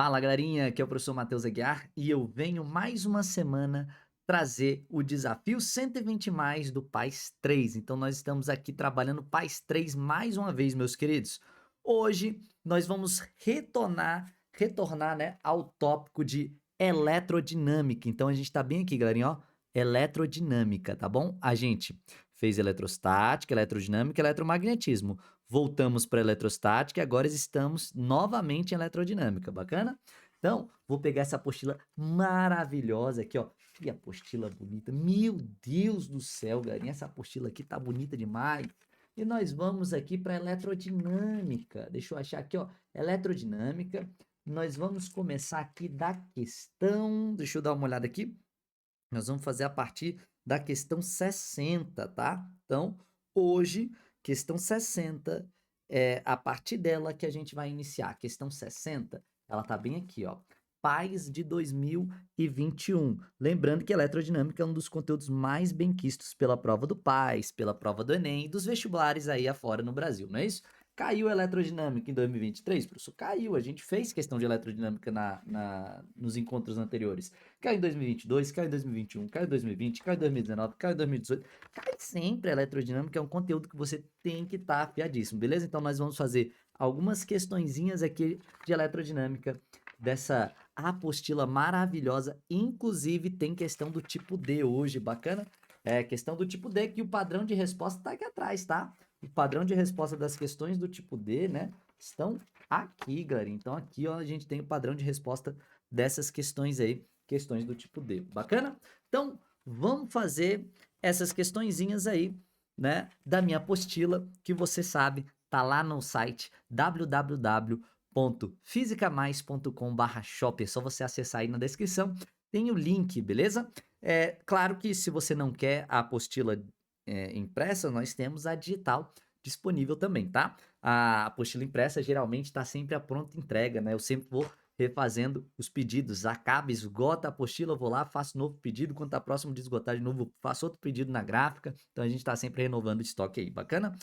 Fala galerinha, aqui é o professor Matheus Aguiar e eu venho mais uma semana trazer o desafio 120 mais do PAS 3. Então nós estamos aqui trabalhando PAS 3 mais uma vez, meus queridos. Hoje nós vamos retornar, né, ao tópico de eletrodinâmica. Então a gente está bem aqui, galerinha, ó, eletrodinâmica, tá bom? A gente fez eletrostática, eletrodinâmica, eletromagnetismo. Voltamos para eletrostática e agora estamos novamente em eletrodinâmica, bacana? Então, vou pegar essa apostila maravilhosa aqui, ó. Que apostila bonita. Meu Deus do céu, galerinha, essa apostila aqui tá bonita demais. E nós vamos aqui para eletrodinâmica. Deixa eu achar aqui, ó, eletrodinâmica. Nós vamos começar aqui da questão, deixa eu dar uma olhada aqui. Nós vamos fazer a partir da questão 60, tá? Então, hoje, questão 60, é a partir dela que a gente vai iniciar. A questão 60, ela tá bem aqui, ó. PAS de 2021. Lembrando que eletrodinâmica é um dos conteúdos mais benquistos pela prova do PAS, pela prova do Enem e dos vestibulares aí afora no Brasil, não é isso? Caiu a elerodinâmica em 2023, professor? Caiu. A gente fez questão de elerodinâmica nos encontros anteriores. Caiu em 2022, caiu em 2021, caiu em 2020, caiu em 2019, caiu em 2018. Cai sempre a eletrodinâmica, é um conteúdo que você tem que estar afiadíssimo, beleza? Então nós vamos fazer algumas questõezinhas aqui de eletrodinâmica dessa apostila maravilhosa. Inclusive tem questão do tipo D hoje, bacana? É, questão do tipo D que o padrão de resposta tá aqui atrás, tá? O padrão de resposta das questões do tipo D, né, estão aqui, galera. Então aqui, ó, a gente tem o padrão de resposta dessas questões aí, questões do tipo D. Bacana? Então, vamos fazer essas questõezinhas aí, né, da minha apostila, que você sabe, tá lá no site www.fisicamais.com/shop. É só você acessar aí na descrição. Tem o link, beleza? É claro que se você não quer a apostila impressa, nós temos a digital disponível também, tá? A apostila impressa geralmente está sempre à pronta entrega, né? Eu sempre vou refazendo os pedidos. Acaba, esgota a apostila, eu vou lá, faço novo pedido. Quando tá próximo de esgotar de novo, faço outro pedido na gráfica. Então a gente está sempre renovando o estoque aí, bacana?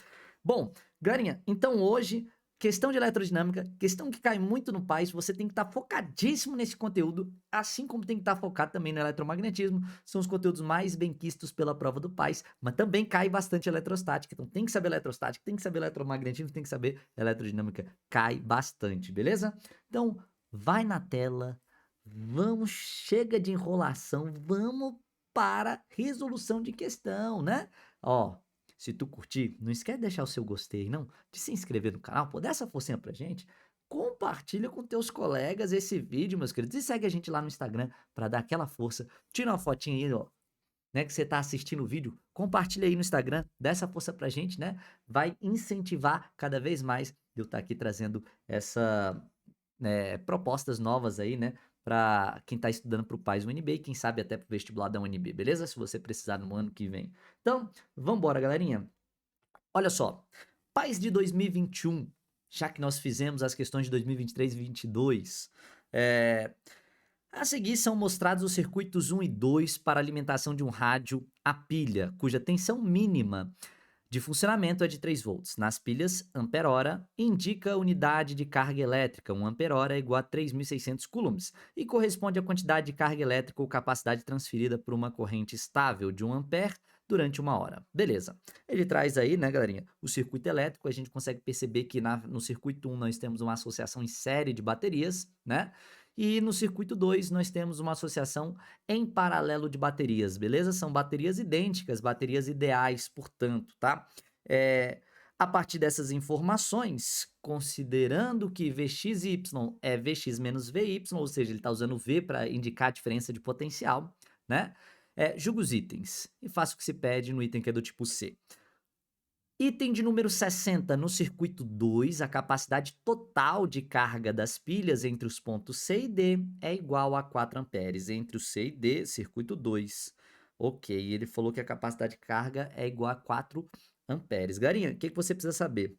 Bom, galerinha, então hoje questão de eletrodinâmica, questão que cai muito no PAS, você tem que estar focadíssimo nesse conteúdo, assim como tem que estar focado também no eletromagnetismo, são os conteúdos mais benquistos pela prova do PAS, mas também cai bastante eletrostática, então tem que saber eletrostática, tem que saber eletromagnetismo, tem que saber eletrodinâmica, cai bastante, beleza? Então, vai na tela, vamos, chega de enrolação, vamos para resolução de questão, né? Ó, se tu curtir, não esquece de deixar o seu gostei, não, de se inscrever no canal, pô, dá essa forcinha pra gente, compartilha com teus colegas esse vídeo, meus queridos, e segue a gente lá no Instagram pra dar aquela força, tira uma fotinha aí, ó, né, que você tá assistindo o vídeo, compartilha aí no Instagram, dá essa força pra gente, né, vai incentivar cada vez mais eu estar aqui trazendo essa, né, propostas novas aí, né, para quem está estudando para o PAS UNB e quem sabe até para o vestibular da UNB, beleza? Se você precisar no ano que vem. Então, vamos embora, galerinha. Olha só, PAS de 2021, já que nós fizemos as questões de 2023 e 2022, a seguir são mostrados os circuitos 1 e 2 para alimentação de um rádio a pilha, cuja tensão mínima de funcionamento é de 3 volts. Nas pilhas, ampere-hora indica a unidade de carga elétrica. 1 ampere-hora é igual a 3.600 coulombs e corresponde à quantidade de carga elétrica ou capacidade transferida por uma corrente estável de 1 ampere durante 1 hora. Beleza. Ele traz aí, né, galerinha, o circuito elétrico. A gente consegue perceber que no circuito 1 nós temos uma associação em série de baterias, né? E no circuito 2 nós temos uma associação em paralelo de baterias, beleza? São baterias idênticas, baterias ideais, portanto, tá? A partir dessas informações, considerando que Vxy é Vx menos Vy, ou seja, ele está usando V para indicar a diferença de potencial, né? Julga os itens e faça o que se pede no item que é do tipo C. Item de número 60, no circuito 2, a capacidade total de carga das pilhas entre os pontos C e D é igual a 4 amperes. Entre o C e D, circuito 2. Ok, ele falou que a capacidade de carga é igual a 4 amperes. Garinha, o que você precisa saber?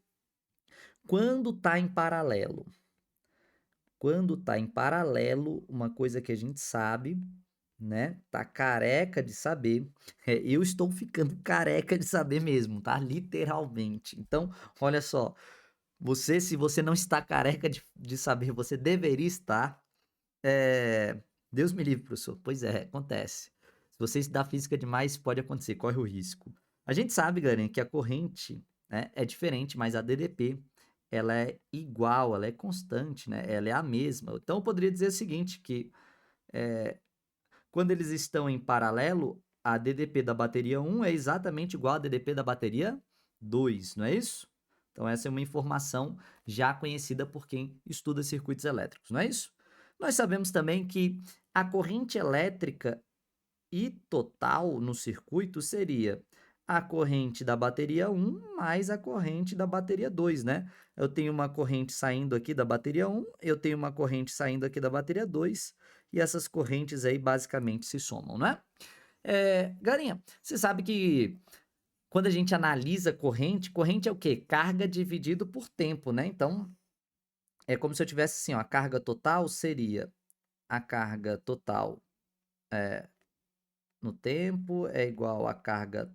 Quando está em paralelo? Quando está em paralelo, uma coisa que a gente sabe, né? Tá careca de saber. Eu estou ficando careca de saber mesmo, tá? Literalmente. Então, olha só. Se você não está careca de saber, você deveria estar. Deus me livre, professor. Pois é, acontece. Se você estudar física demais, pode acontecer, corre o risco. A gente sabe, galera, que a corrente, né, é diferente, mas a DDP, ela é igual, ela é constante, né? Ela é a mesma. Então, eu poderia dizer o seguinte, que quando eles estão em paralelo, a DDP da bateria 1 é exatamente igual à DDP da bateria 2, não é isso? Então, essa é uma informação já conhecida por quem estuda circuitos elétricos, não é isso? Nós sabemos também que a corrente elétrica e total no circuito seria a corrente da bateria 1 mais a corrente da bateria 2, né? Eu tenho uma corrente saindo aqui da bateria 1, eu tenho uma corrente saindo aqui da bateria 2, e essas correntes aí basicamente se somam, né? Galinha, você sabe que quando a gente analisa corrente, corrente é o quê? Carga dividido por tempo, né? Então, é como se eu tivesse assim, ó, a carga total seria a carga total no tempo é igual a carga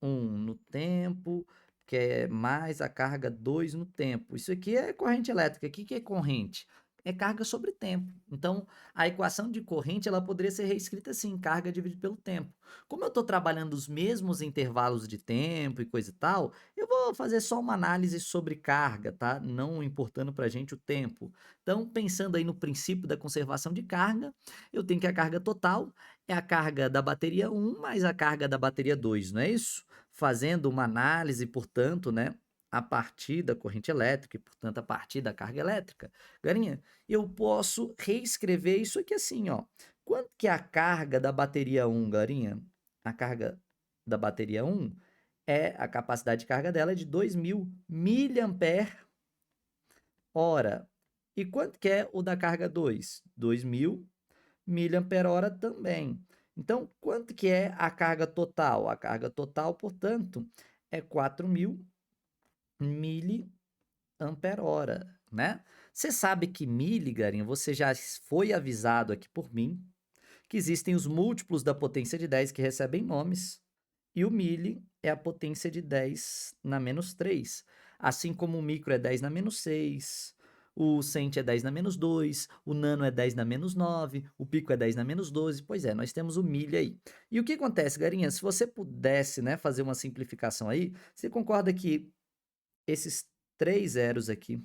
1 no tempo, que é mais a carga 2 no tempo. Isso aqui é corrente elétrica. O que que é corrente? É carga sobre tempo. Então, a equação de corrente ela poderia ser reescrita assim, carga dividido pelo tempo. Como eu estou trabalhando os mesmos intervalos de tempo e coisa e tal, eu vou fazer só uma análise sobre carga, tá? Não importando para a gente o tempo. Então, pensando aí no princípio da conservação de carga, eu tenho que a carga total é a carga da bateria 1 mais a carga da bateria 2, não é isso? Fazendo uma análise, portanto, né, a partir da corrente elétrica e, portanto, a partir da carga elétrica. Galinha, eu posso reescrever isso aqui assim, ó. Quanto que é a carga da bateria 1, Galinha? A carga da bateria 1 a capacidade de carga dela é de 2.000 miliampere hora. E quanto que é o da carga 2? 2.000 miliampere hora também. Então, quanto que é a carga total? A carga total, portanto, é 4.000 miliampere hora, né? Você sabe que mili, Garinha, você já foi avisado aqui por mim, que existem os múltiplos da potência de 10 que recebem nomes, e o mili é a potência de 10 na menos 3. Assim como o micro é 10 na menos 6, o cento é 10 na menos 2, o nano é 10 na menos 9, o pico é 10 na menos 12. Pois é, nós temos o mili aí. E o que acontece, Garinha? Se você pudesse, né, fazer uma simplificação aí, você concorda que esses três zeros aqui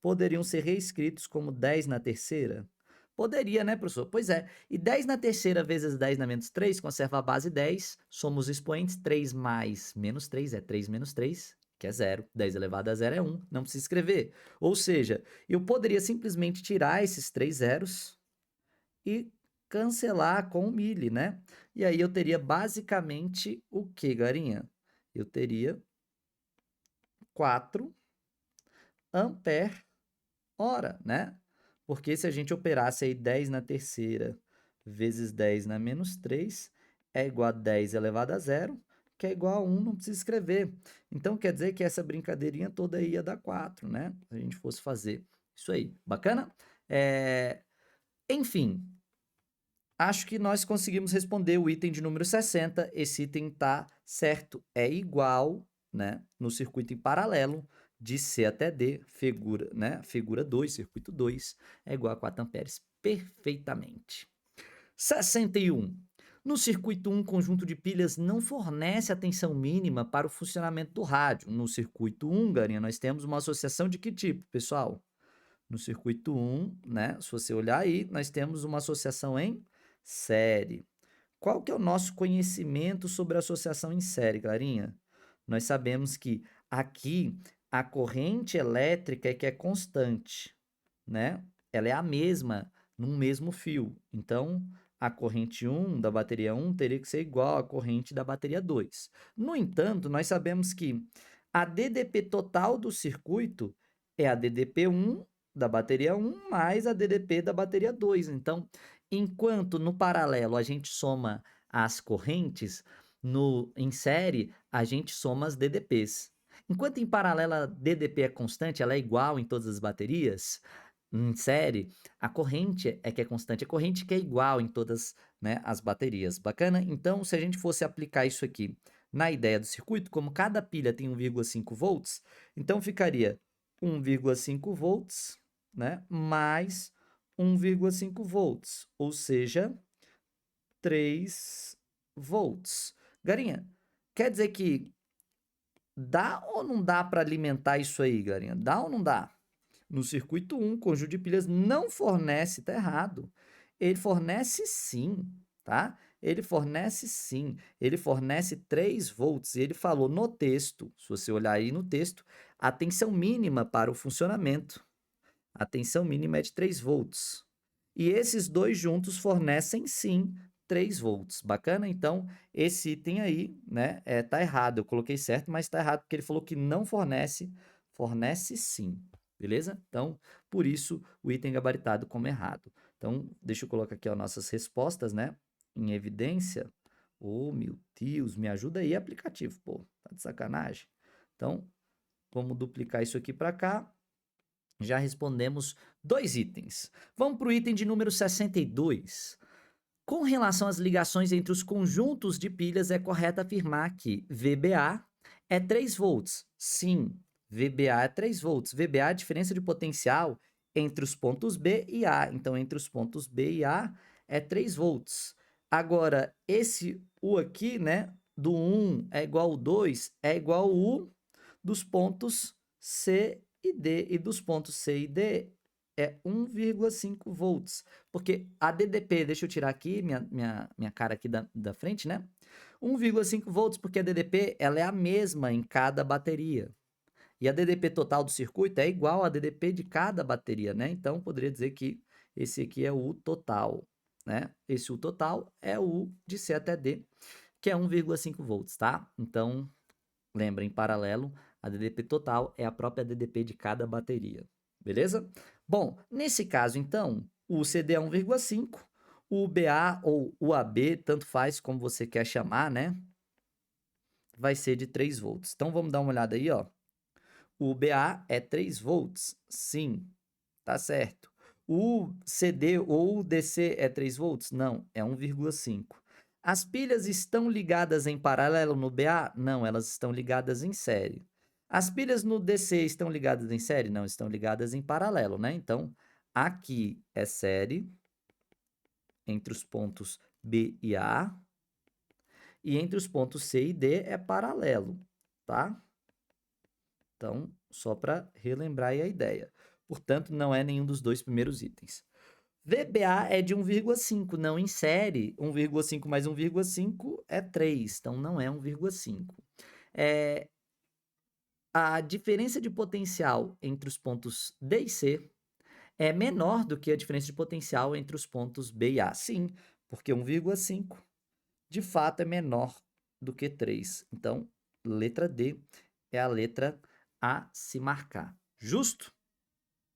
poderiam ser reescritos como 10 na terceira? Poderia, né, professor? Pois é. E 10 na terceira vezes 10 na menos 3 conserva a base 10. Somos expoentes. 3 mais menos 3 é 3 menos 3, que é 0. 10 elevado a 0 é 1. Não precisa escrever. Ou seja, eu poderia simplesmente tirar esses 3 zeros e cancelar com o mili, né? E aí eu teria basicamente o que, Garinha? Eu teria 4 ampere hora, né? Porque se a gente operasse aí 10 na terceira vezes 10 na menos 3 é igual a 10 elevado a 0, que é igual a 1, não precisa escrever. Então, quer dizer que essa brincadeirinha toda ia dar 4, né? Se a gente fosse fazer isso aí. Bacana? Enfim, acho que nós conseguimos responder o item de número 60. Esse item está certo, é igual, né, no circuito em paralelo, de C até D, figura, né, figura 2, circuito 2, é igual a 4 amperes, perfeitamente. 61. No circuito 1, conjunto de pilhas não fornece a tensão mínima para o funcionamento do rádio. No circuito 1, Garinha, nós temos uma associação de que tipo, pessoal? No circuito 1, né, se você olhar aí, nós temos uma associação em série. Qual que é o nosso conhecimento sobre a associação em série, Clarinha? Nós sabemos que aqui a corrente elétrica é que é constante, né? Ela é a mesma num mesmo fio. Então, a corrente 1 da bateria 1 teria que ser igual à corrente da bateria 2. No entanto, nós sabemos que a DDP total do circuito é a DDP 1 da bateria 1 mais a DDP da bateria 2. Então, enquanto no paralelo a gente soma as correntes, em série a gente soma as DDPs. Enquanto em paralelo a DDP é constante, ela é igual em todas as baterias, em série, a corrente é que é constante, a corrente que é igual em todas, né, as baterias. Bacana? Então, se a gente fosse aplicar isso aqui na ideia do circuito, como cada pilha tem 1,5 volts, então ficaria 1,5 volts, né, mais 1,5 volts, ou seja, 3 volts. Garinha, quer dizer que dá ou não dá para alimentar isso aí, Garinha? Dá ou não dá? No circuito 1, conjunto de pilhas não fornece, tá errado. Ele fornece sim, tá? Ele fornece sim. Ele fornece 3 volts. E ele falou no texto, se você olhar aí no texto, a tensão mínima para o funcionamento. A tensão mínima é de 3 volts. E esses dois juntos fornecem sim 3 volts. Bacana? Então, esse item aí, né, tá errado. Eu coloquei certo, mas tá errado porque ele falou que não fornece, fornece sim. Beleza? Então, por isso o item gabaritado como errado. Então, deixa eu colocar aqui as nossas respostas, né, em evidência. Oh, meu Deus, me ajuda aí, aplicativo, pô. Tá de sacanagem. Então, vamos duplicar isso aqui para cá. Já respondemos 2 itens. Vamos para o item de número 62. Com relação às ligações entre os conjuntos de pilhas, é correto afirmar que VBA é 3 volts. Sim, VBA é 3 volts. VBA é a diferença de potencial entre os pontos B e A. Então, entre os pontos B e A é 3 volts. Agora, esse U aqui, né, do 1 é igual ao 2, é igual ao U dos pontos C e D. E dos pontos C e D é 1,5 volts. Porque a DDP, deixa eu tirar aqui minha cara aqui da frente, né? 1,5 volts, porque a DDP ela é a mesma em cada bateria. E a DDP total do circuito é igual à DDP de cada bateria, né? Então, poderia dizer que esse aqui é o U total, né? Esse U total é o U de C até D, que é 1,5 volts, tá? Então, lembra, em paralelo, a DDP total é a própria DDP de cada bateria, beleza? Bom, nesse caso, então, o CD é 1,5, o BA ou o AB, tanto faz como você quer chamar, né? Vai ser de 3 volts. Então, vamos dar uma olhada aí, ó. O BA é 3 volts, sim, tá certo. O CD ou o DC é 3 volts? Não, é 1,5. As pilhas estão ligadas em paralelo no BA? Não, elas estão ligadas em série. As pilhas no DC estão ligadas em série? Não, estão ligadas em paralelo, né? Então, aqui é série entre os pontos B e A, e entre os pontos C e D é paralelo, tá? Então, só para relembrar aí a ideia. Portanto, não é nenhum dos dois primeiros itens. VBA é de 1,5, não em série. 1,5 mais 1,5 é 3, então não é 1,5. A diferença de potencial entre os pontos D e C é menor do que a diferença de potencial entre os pontos B e A. Sim, porque 1,5 de fato é menor do que 3. Então, letra D é a letra a se marcar. Justo?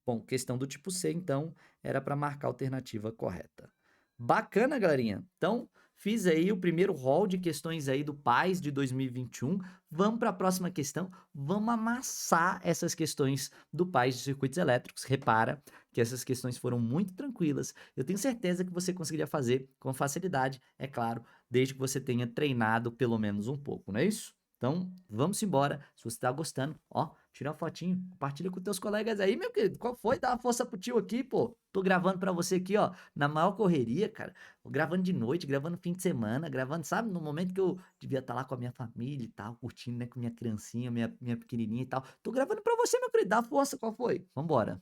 Bom, questão do tipo C, então, era para marcar a alternativa correta. Bacana, galerinha. Então, fiz aí o primeiro rol de questões aí do PAS de 2021. Vamos para a próxima questão. Vamos amassar essas questões do PAS de circuitos elétricos. Repara que essas questões foram muito tranquilas. Eu tenho certeza que você conseguiria fazer com facilidade, é claro, desde que você tenha treinado pelo menos um pouco, não é isso? Então, vamos embora. Se você está gostando, ó, tira uma fotinho, compartilha com teus colegas aí, meu querido. Qual foi? Dá uma força pro tio aqui, pô. Tô gravando pra você aqui, ó, na maior correria, cara. Gravando de noite, gravando fim de semana, gravando, sabe, no momento que eu devia estar lá com a minha família e tal, curtindo, né, com minha criancinha, minha pequenininha e tal. Tô gravando pra você, meu querido. Dá força, qual foi? Vambora.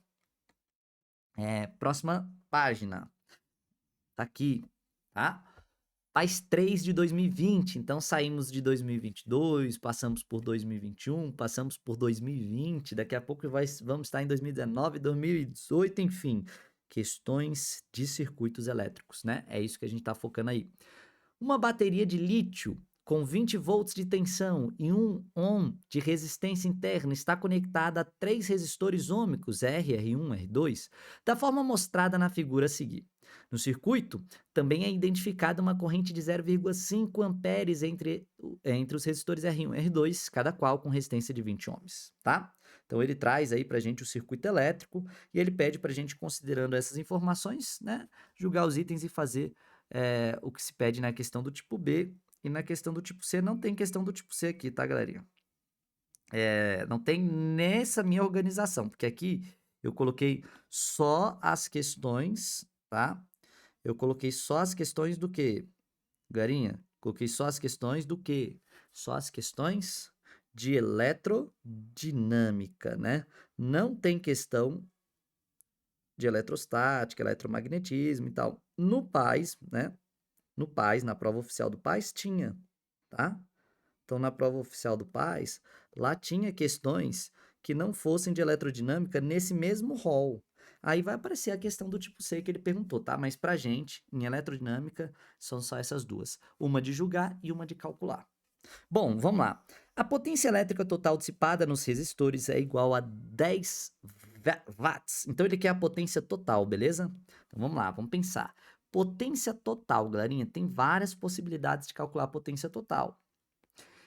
Próxima página. Tá aqui, tá? Faz 3 de 2020, então saímos de 2022, passamos por 2021, passamos por 2020, daqui a pouco vamos estar em 2019, 2018, enfim, questões de circuitos elétricos, né? É isso que a gente está focando aí. Uma bateria de lítio com 20 volts de tensão e 1 ohm de resistência interna está conectada a 3 resistores ômicos R, R1, R2, da forma mostrada na figura a seguir. No circuito, também é identificada uma corrente de 0,5 amperes entre os resistores R1 e R2, cada qual com resistência de 20 ohms, tá? Então ele traz aí para a gente o circuito elétrico e ele pede para a gente, considerando essas informações, né, julgar os itens e fazer o que se pede na questão do tipo B, e na questão do tipo C não tem questão do tipo C aqui, tá, galerinha? Não tem nessa minha organização, porque aqui Eu coloquei só as questões, tá? Eu coloquei só as questões do quê? Garinha, coloquei só as questões do quê? Só as questões de eletrodinâmica, né? Não tem questão de eletrostática, eletromagnetismo e tal. No PAS, né? No PAS, na prova oficial do PAS, tinha, tá? Então, na prova oficial do PAS, lá tinha questões que não fossem de eletrodinâmica nesse mesmo rol. Aí vai aparecer a questão do tipo C que ele perguntou, tá? Mas pra gente, em eletrodinâmica, são só essas duas. Uma de julgar e uma de calcular. Bom, vamos lá. A potência elétrica total dissipada nos resistores é igual a 10 watts. Então, ele quer a potência total, beleza? Então, vamos lá, vamos pensar. Potência total, galerinha, tem várias possibilidades de calcular a potência total.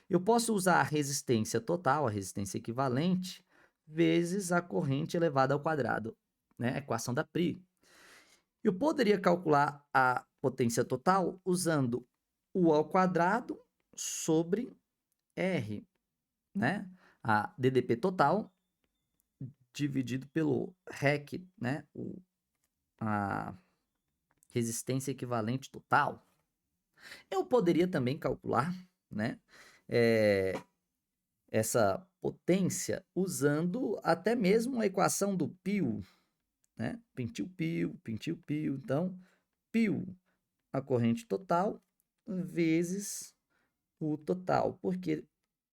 Eu posso usar a resistência total, a resistência equivalente, vezes a corrente elevada ao quadrado, né? A equação da Pri. Eu poderia calcular a potência total usando U ao quadrado sobre R, né? A DDP total dividido pelo REC, né? A resistência equivalente total. Eu poderia também calcular, né? Essa potência usando até mesmo a equação do π, né? Pintil-π, pintil-π. Então, π, a corrente total, vezes o total. Porque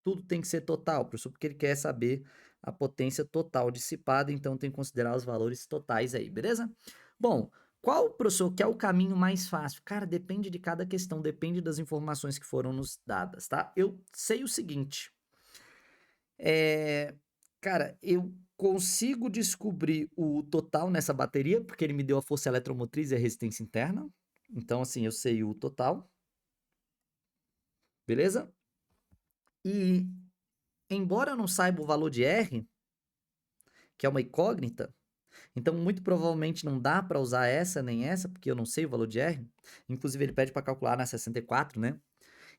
tudo tem que ser total, professor, porque ele quer saber a potência total dissipada, então tem que considerar os valores totais aí, beleza? Bom, qual, professor, que é o caminho mais fácil? Cara, depende de cada questão, depende das informações que foram nos dadas, tá? Eu sei o seguinte, cara, eu consigo descobrir o total nessa bateria, porque ele me deu a força eletromotriz e a resistência interna. Então, assim, eu sei o total, beleza? E, embora eu não saiba o valor de R, que é uma incógnita, então muito provavelmente não dá para usar essa nem essa, porque eu não sei o valor de R. Inclusive, ele pede para calcular na 64, né?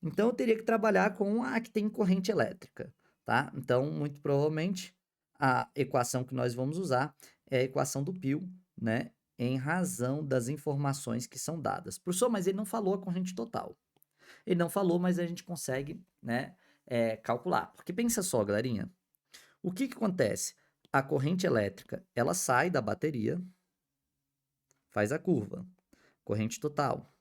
Então, eu teria que trabalhar com a que tem corrente elétrica, tá? Então, muito provavelmente, a equação que nós vamos usar é a equação do π, né? Em razão das informações que são dadas. Professor, mas ele não falou a corrente total. Ele não falou, mas a gente consegue, né, calcular. Porque pensa só, galerinha. O que que acontece? A corrente elétrica, ela sai da bateria, faz a curva, corrente total.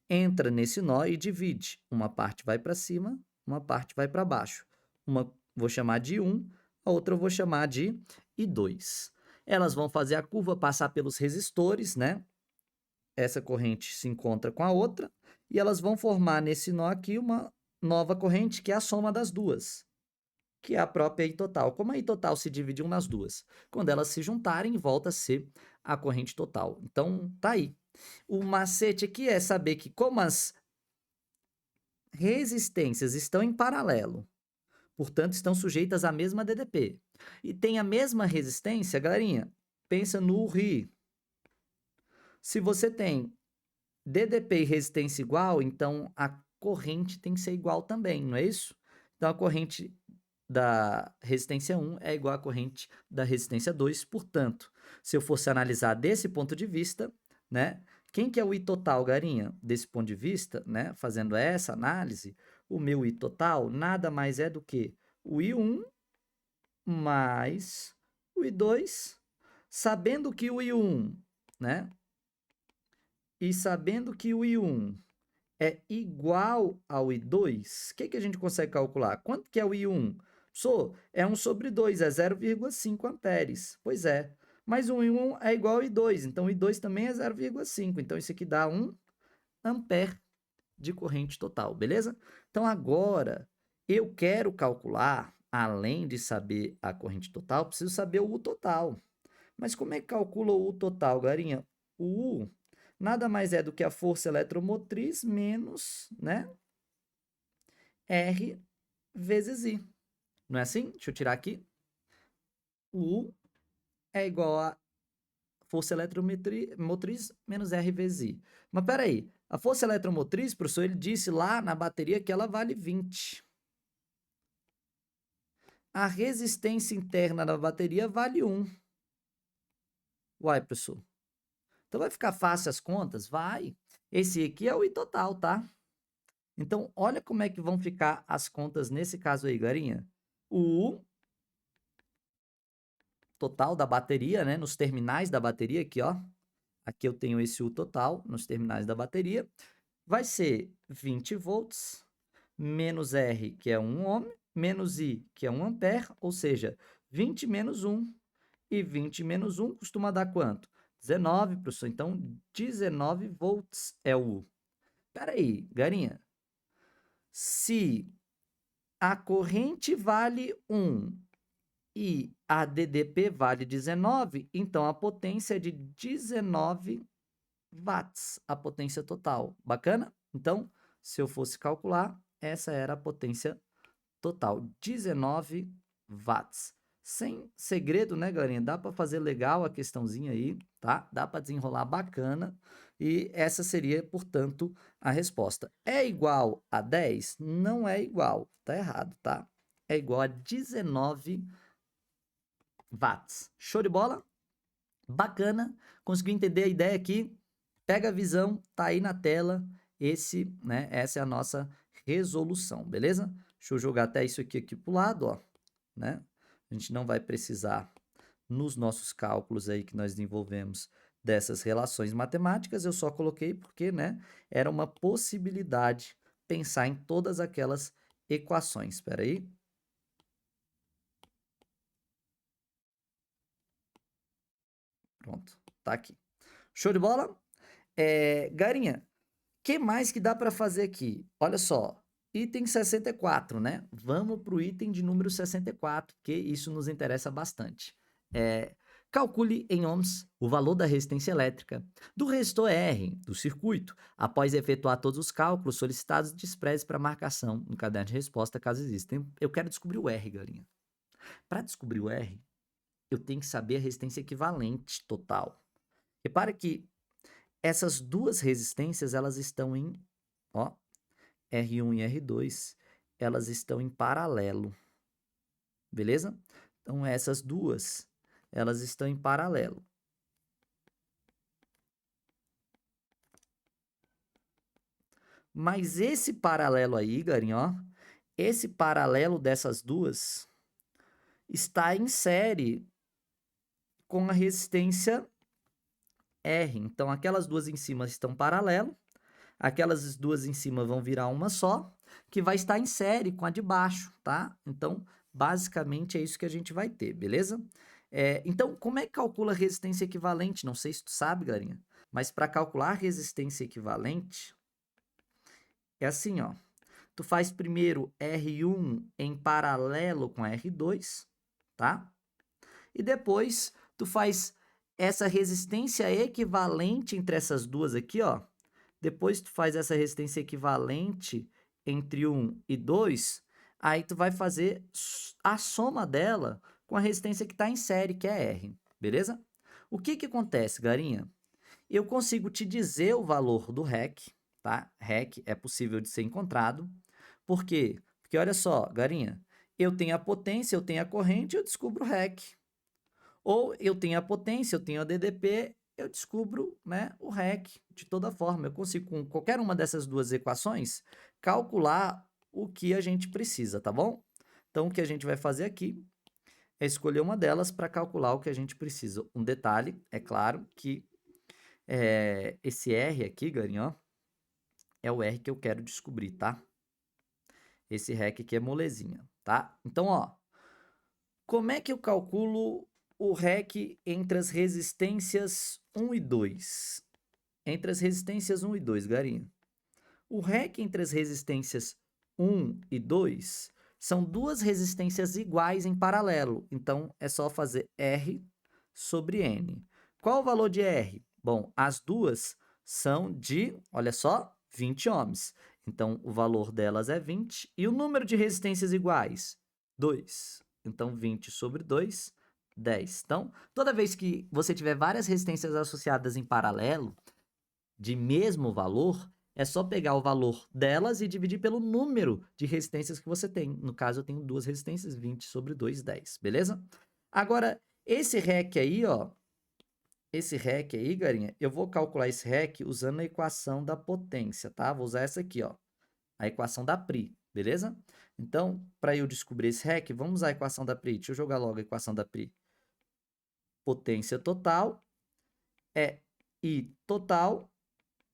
Entra nesse nó e divide. Uma parte vai para cima, uma parte vai para baixo. Uma vou chamar de 1, a outra eu vou chamar de I2. Elas vão fazer a curva, passar pelos resistores, né? Essa corrente se encontra com a outra e elas vão formar nesse nó aqui uma nova corrente, que é a soma das duas, que é a própria I total. Como a I total se dividiu nas duas? Quando elas se juntarem, volta a ser a corrente total. Então, tá aí. O macete aqui é saber que como as resistências estão em paralelo, portanto, estão sujeitas à mesma DDP, e tem a mesma resistência, galerinha, pensa no Ri. Se você tem DDP e resistência igual, então a corrente tem que ser igual também, não é isso? Então, a corrente da resistência 1 é igual à corrente da resistência 2, portanto, se eu fosse analisar desse ponto de vista, né, quem que é o I total, garinha? Desse ponto de vista, né, fazendo essa análise, o meu I total nada mais é do que o I1 mais o I2, sabendo que o I1, né, e sabendo que o I1 é igual ao I2, o que que a gente consegue calcular? Quanto que é o I1? É 1 sobre 2, é 0,5 amperes. Pois é. Mas o I1 é igual ao I2, então o I2 também é 0,5. Então, isso aqui dá 1 ampere de corrente total, beleza? Então, agora, eu quero calcular, além de saber a corrente total, preciso saber o U total. Mas como é que calcula o U total, garinha? O U nada mais é do que a força eletromotriz menos, né, R vezes I. Não é assim? Deixa eu tirar aqui. O U é igual a força eletromotriz menos R vezes I. Mas peraí, a força eletromotriz, professor, ele disse lá na bateria que ela vale 20. A resistência interna da bateria vale 1. Uai, professor. Então vai ficar fácil as contas? Vai. Esse aqui é o I total, tá? Então, olha como é que vão ficar as contas nesse caso aí, garinha. O U total da bateria, né? Nos terminais da bateria aqui, ó. Aqui eu tenho esse U total nos terminais da bateria. Vai ser 20 volts, menos R, que é 1 ohm, menos I, que é 1 ampere, ou seja, 20 menos 1. E 20 menos 1 costuma dar quanto? 19, professor. Então, 19 volts é o U. Espera aí, garinha. Se a corrente vale 1 e a DDP vale 19, então a potência é de 19 watts, a potência total. Bacana? Então, se eu fosse calcular, essa era a potência total, 19 watts. Sem segredo, né, galerinha? Dá para fazer legal a questãozinha aí, tá? Dá para desenrolar bacana. E essa seria, portanto, a resposta. É igual a 10? Não é igual. Tá errado, tá? É igual a 19 watts. Show de bola? Bacana. Conseguiu entender a ideia aqui? Pega a visão, tá aí na tela. Essa é a nossa resolução, beleza? Deixa eu jogar até isso aqui pro lado, ó, né? A gente não vai precisar nos nossos cálculos aí que nós desenvolvemos dessas relações matemáticas, eu só coloquei porque, né, era uma possibilidade pensar em todas aquelas equações. Espera aí. Pronto, tá aqui. Show de bola? Garinha, que mais que dá para fazer aqui? Olha só, item 64, né? Vamos para o item de número 64, que isso nos interessa bastante. Calcule em ohms o valor da resistência elétrica do resistor R do circuito. Após efetuar todos os cálculos solicitados, despreze para marcação no caderno de resposta, caso exista. Eu quero descobrir o R, galinha. Para descobrir o R, eu tenho que saber a resistência equivalente total. Repara que essas duas resistências, elas estão em, ó, R1 e R2, elas estão em paralelo, beleza? Então, essas duas, elas estão em paralelo. Mas esse paralelo aí, garinho, ó, esse paralelo dessas duas está em série com a resistência R. Então, aquelas duas em cima estão paralelo, aquelas duas em cima vão virar uma só, que vai estar em série com a de baixo, tá? Então, basicamente é isso que a gente vai ter, beleza? Então, como é que calcula a resistência equivalente? Não sei se tu sabe, galerinha, mas para calcular a resistência equivalente, é assim, ó. Tu faz primeiro R1 em paralelo com R2, tá? E depois tu faz essa resistência equivalente entre essas duas aqui, ó. Depois tu faz essa resistência equivalente entre 1 e 2, aí tu vai fazer a soma dela com a resistência que está em série, que é R, beleza? O que que acontece, garinha? Eu consigo te dizer o valor do REC, tá? REC é possível de ser encontrado. Por quê? Porque olha só, garinha, eu tenho a potência, eu tenho a corrente, eu descubro o REC. Ou eu tenho a potência, eu tenho a DDP, eu descubro, né, o REC. De toda forma, eu consigo, com qualquer uma dessas duas equações, calcular o que a gente precisa, tá bom? Então, o que a gente vai fazer aqui é escolher uma delas para calcular o que a gente precisa. Um detalhe, é claro, que esse R aqui, garinho, ó, é o R que eu quero descobrir, tá? Esse REC aqui é molezinha, tá? Então, ó, como é que eu calculo o REC entre as resistências 1 e 2? Entre as resistências 1 e 2, garinho. O REC entre as resistências 1 e 2 são duas resistências iguais em paralelo. Então, é só fazer R sobre N. Qual o valor de R? Bom, as duas são de, olha só, 20 ohms. Então, o valor delas é 20. E o número de resistências iguais? 2. Então, 20 sobre 2, 10. Então, toda vez que você tiver várias resistências associadas em paralelo, de mesmo valor, é só pegar o valor delas e dividir pelo número de resistências que você tem. No caso, eu tenho duas resistências, 20 sobre 2, 10, beleza? Agora, esse REC aí, ó, esse REC aí, garinha, eu vou calcular esse REC usando a equação da potência, tá? Vou usar essa aqui, ó, a equação da Pri, beleza? Então, para eu descobrir esse REC, vamos usar a equação da Pri. Deixa eu jogar logo a equação da Pri. Potência total é I total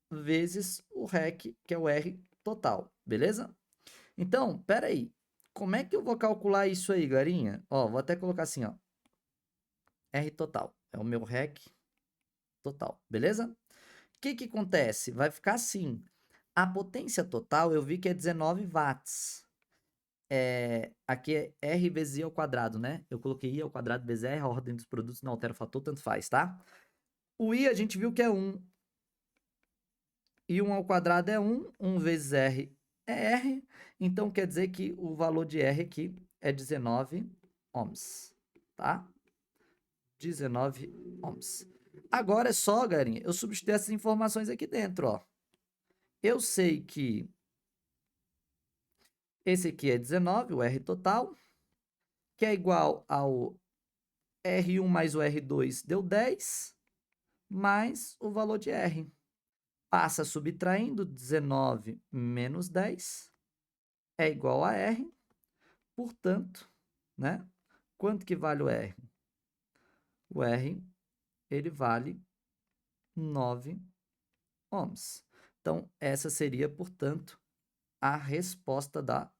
vezes o REC, que é o R total, beleza? Então, pera aí. Como é que eu vou calcular isso aí, garinha? Ó, vou até colocar assim, ó. R total. É o meu REC total, beleza? O que que acontece? Vai ficar assim. A potência total, eu vi que é 19 watts. Aqui é R vezes I ao quadrado, né? Eu coloquei I ao quadrado vezes R, a ordem dos produtos não altera o fator, tanto faz, tá? O I a gente viu que é 1. I1 ao quadrado é 1. 1 vezes R é R. Então, quer dizer que o valor de R aqui é 19 ohms, tá? 19 ohms. Agora é só, galerinha, eu substituir essas informações aqui dentro, ó. Eu sei que esse aqui é 19, o R total, que é igual ao R1 mais o R2 deu 10, mais o valor de R. Passa subtraindo 19 menos 10 é igual a R. Portanto, né? Quanto que vale o R? O R, ele vale 9 ohms. Então, essa seria, portanto, a resposta da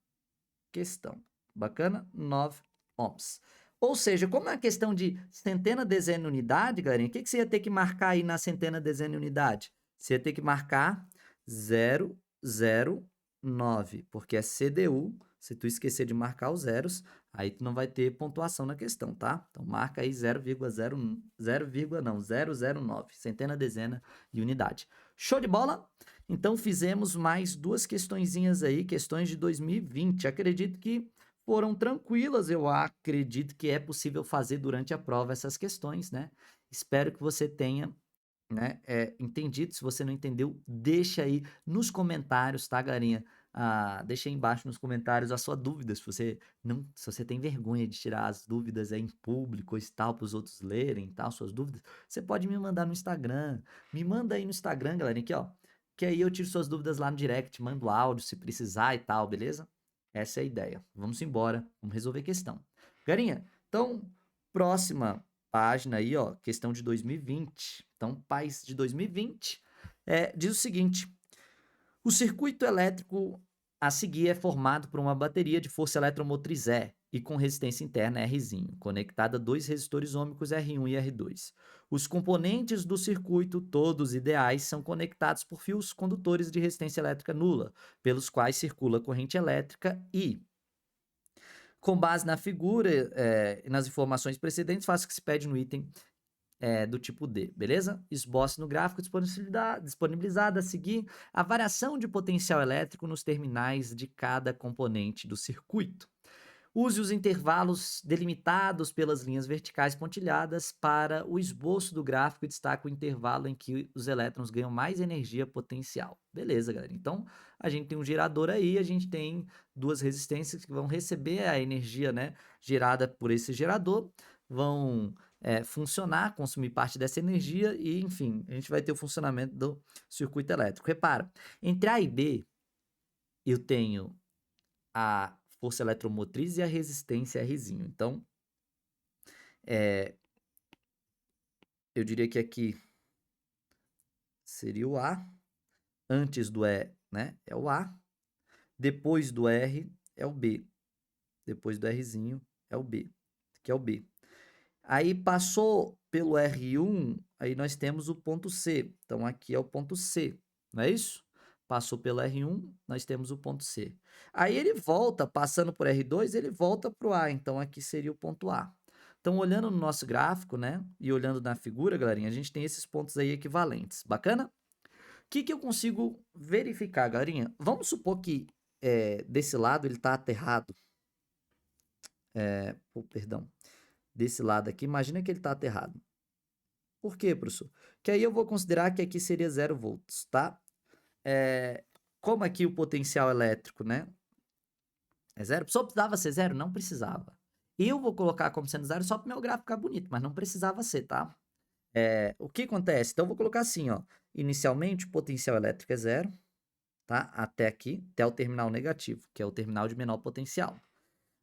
questão. Bacana? 9 ohms. Ou seja, como é uma questão de centena, dezena e unidade, galerinha, o que você ia ter que marcar aí na centena, dezena e unidade? Você ia ter que marcar 009, porque é CDU. Se tu esquecer de marcar os zeros, aí tu não vai ter pontuação na questão, tá? Então marca aí 0,09, centena, dezena e unidade. Show de bola? Então fizemos mais duas questõezinhas aí, questões de 2020. Acredito que foram tranquilas, eu acredito que é possível fazer durante a prova essas questões, né? Espero que você tenha, né, entendido. Se você não entendeu, deixa aí nos comentários, tá, galinha? Deixa aí embaixo nos comentários a sua dúvida, se você tem vergonha de tirar as dúvidas aí em público e tal, para os outros lerem e tal, suas dúvidas, você pode me mandar no Instagram. Me manda aí no Instagram, galera, aqui, ó, que aí eu tiro suas dúvidas lá no direct, mando áudio se precisar e tal, beleza? Essa é a ideia. Vamos embora, vamos resolver a questão. Garinha, então, próxima página aí, ó, questão de 2020. Então, PAIS de 2020 diz o seguinte: o circuito elétrico a seguir é formado por uma bateria de força eletromotriz E e com resistência interna Rzinho, conectada a dois resistores ômicos R1 e R2. Os componentes do circuito, todos ideais, são conectados por fios condutores de resistência elétrica nula, pelos quais circula a corrente elétrica e, com base na figura e nas informações precedentes, faça o que se pede no item do tipo D, beleza? Esboce no gráfico disponibilizado a seguir a variação de potencial elétrico nos terminais de cada componente do circuito. Use os intervalos delimitados pelas linhas verticais pontilhadas para o esboço do gráfico e destaque o intervalo em que os elétrons ganham mais energia potencial. Beleza, galera? Então, a gente tem um gerador aí, a gente tem duas resistências que vão receber a energia, né, gerada por esse gerador, vão funcionar, consumir parte dessa energia e, enfim, a gente vai ter o funcionamento do circuito elétrico. Repara, entre A e B, eu tenho a força eletromotriz e a resistência Rzinho. Então, eu diria que aqui seria o A, antes do E, né, é o A, depois do R é o B, depois do Rzinho é o B, que é o B. Aí passou pelo R1, aí nós temos o ponto C. Então, aqui é o ponto C, não é isso? Passou pelo R1, nós temos o ponto C. Aí ele volta, passando por R2, ele volta para o A. Então, aqui seria o ponto A. Então, olhando no nosso gráfico, né, e olhando na figura, galerinha, a gente tem esses pontos aí equivalentes. Bacana? O que que eu consigo verificar, galerinha? Vamos supor que desse lado ele está aterrado. Perdão. Desse lado aqui, imagina que ele está aterrado. Por quê, professor? Que aí eu vou considerar que aqui seria 0 volts, tá? Como aqui o potencial elétrico, né? É zero? Só precisava ser zero? Não precisava. Eu vou colocar como sendo zero só para o meu gráfico ficar bonito, mas não precisava ser, tá? O que acontece? Então, eu vou colocar assim, ó. Inicialmente, o potencial elétrico é zero, tá? Até aqui, até o terminal negativo, que é o terminal de menor potencial.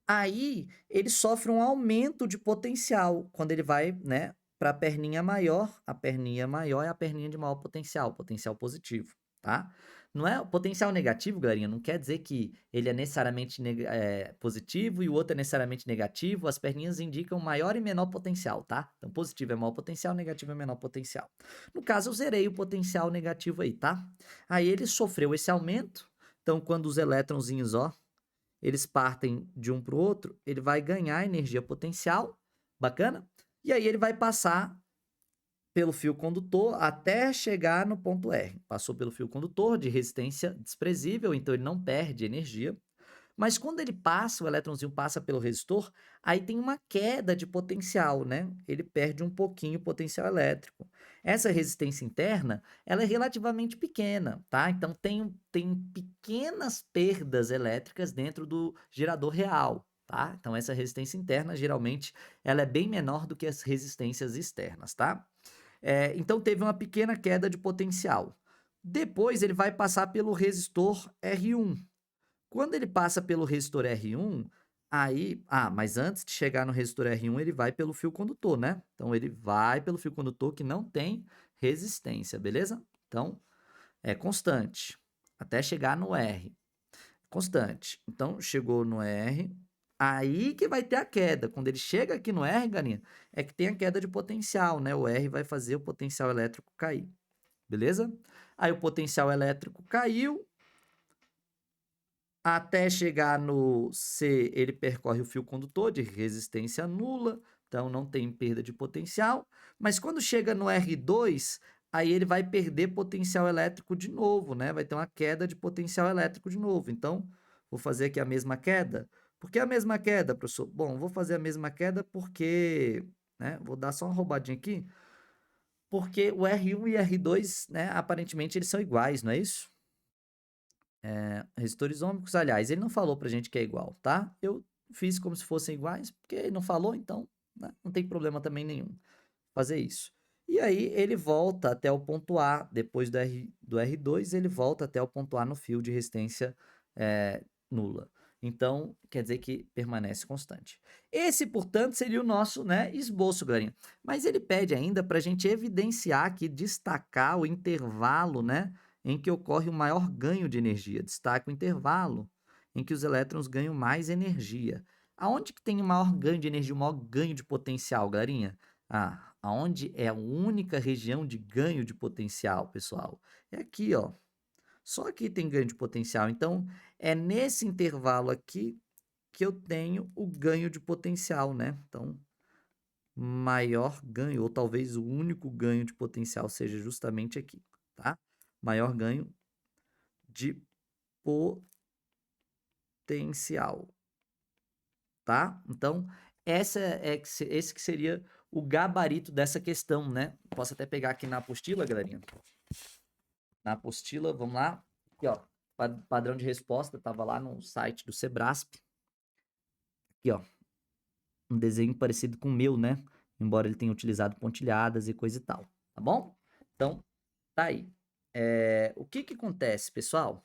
Aí, ele sofre um aumento de potencial quando ele vai, né, para a perninha maior é a perninha de maior potencial, potencial positivo, tá? Não é o potencial negativo, galerinha, não quer dizer que ele é necessariamente positivo e o outro é necessariamente negativo, as perninhas indicam maior e menor potencial, tá? Então, positivo é maior potencial, negativo é menor potencial. No caso, eu zerei o potencial negativo aí, tá? Aí ele sofreu esse aumento, então quando os elétronzinhos, ó, eles partem de um para o outro, ele vai ganhar energia potencial, bacana? E aí ele vai passar pelo fio condutor até chegar no ponto R. Passou pelo fio condutor de resistência desprezível, então ele não perde energia. Mas quando ele passa, o elétronzinho passa pelo resistor, aí tem uma queda de potencial, né? Ele perde um pouquinho o potencial elétrico. Essa resistência interna, ela é relativamente pequena, tá? Então tem pequenas perdas elétricas dentro do gerador real, tá? Então essa resistência interna, geralmente, ela é bem menor do que as resistências externas, tá? Então teve uma pequena queda de potencial. Depois ele vai passar pelo resistor R1. Quando ele passa pelo resistor R1, aí. Ah, mas antes de chegar no resistor R1, ele vai pelo fio condutor, né? Então ele vai pelo fio condutor que não tem resistência, beleza? Então é constante até chegar no R. Constante. Então chegou no R, aí que vai ter a queda. Quando ele chega aqui no R, galinha, é que tem a queda de potencial, né? O R vai fazer o potencial elétrico cair, beleza? Aí o potencial elétrico caiu, até chegar no C, ele percorre o fio condutor de resistência nula, então não tem perda de potencial. Mas quando chega no R2, aí ele vai perder potencial elétrico de novo, né? Vai ter uma queda de potencial elétrico de novo. Então, vou fazer aqui a mesma queda. Por que a mesma queda, professor? Bom, vou fazer a mesma queda porque, né? Vou dar só uma roubadinha aqui, porque o R1 e R2, né? Aparentemente eles são iguais, não é isso? Resistores ômicos, aliás, ele não falou pra gente que é igual, tá? Eu fiz como se fossem iguais, porque ele não falou, então, né, não tem problema também nenhum fazer isso. E aí ele volta até o ponto A, depois do R2, ele volta até o ponto A no fio de resistência nula. Então, quer dizer que permanece constante. Esse, portanto, seria o nosso, né, esboço, galerinha. Mas ele pede ainda para a gente evidenciar aqui, destacar o intervalo, né, em que ocorre o maior ganho de energia. Destaca o intervalo em que os elétrons ganham mais energia. Aonde que tem o maior ganho de energia, o maior ganho de potencial, galerinha? Ah, aonde é a única região de ganho de potencial, pessoal? É aqui, ó. Só aqui tem ganho de potencial. Então, é nesse intervalo aqui que eu tenho o ganho de potencial, né? Então, maior ganho, ou talvez o único ganho de potencial seja justamente aqui, tá? Maior ganho de potencial, tá? Então, esse que seria o gabarito dessa questão, né? Posso até pegar aqui na apostila, galerinha. Na apostila, vamos lá. Aqui, ó, padrão de resposta, tava lá no site do Sebrasp. Aqui, ó, um desenho parecido com o meu, né? Embora ele tenha utilizado pontilhadas e coisa e tal, tá bom? Então, tá aí. O que que acontece, pessoal?